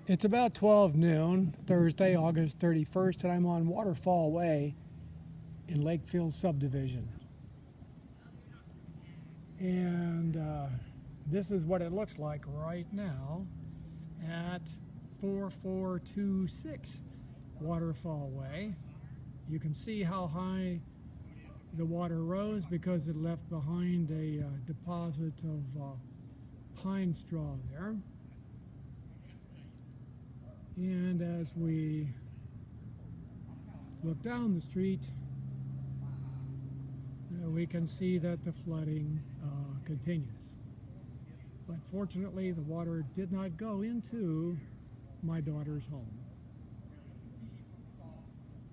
It's about 12 noon, Thursday, August 31st, and I'm on Waterfall Way in Lakefield subdivision. And this is what it looks like right now at 4426 Waterfall Way. You can see how high the water rose because it left behind a deposit of pine straw there. And as we look down the street, we can see that the flooding continues. But fortunately, the water did not go into my daughter's home.